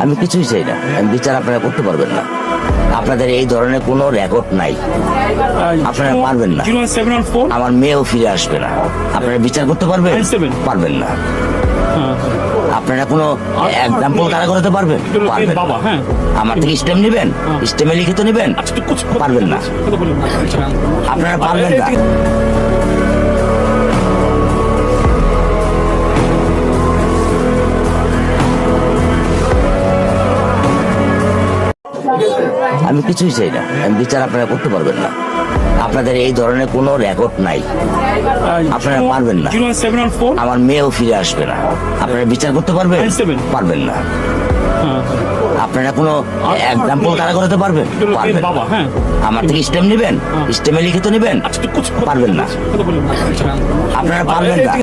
আমি কিছুই চাই না, আমি বিচার আপনারা করতে পারবেন না। আপনাদের এই ধরনের কোনো রেকর্ড নাই, আপনারা পারবেন না। আমার মেয়েও ফিরে আসবে না। আপনারা বিচার করতে পারবেন? পারবেন না। আপনারা কোনো এক্সাম্পল কারা করতে পারবেন? পারবেন না। আমার থেকে স্টেম নেবেন, স্টেমে লিখিত নেবেন, পারবেন না। আপনারা পারবেন না। আমি কিছুই চাই না, আমি বিচার আপনারা করতে পারবেন না। আপনাদের এই ধরনের কোনো রেকর্ড নাই, আপনারা পারবেন না। আমার মেয়েও ফিরে আসবে না। আপনারা বিচার করতে পারবেন? পারবেন না। আপনারা কোনো এক্সাম্পল কারা করতে পারবেন? পারবেন না। আমার থেকে স্টেম নেবেন, স্টেমে লিখিত নেবেন, পারবেন না। আপনারা পারবেন না।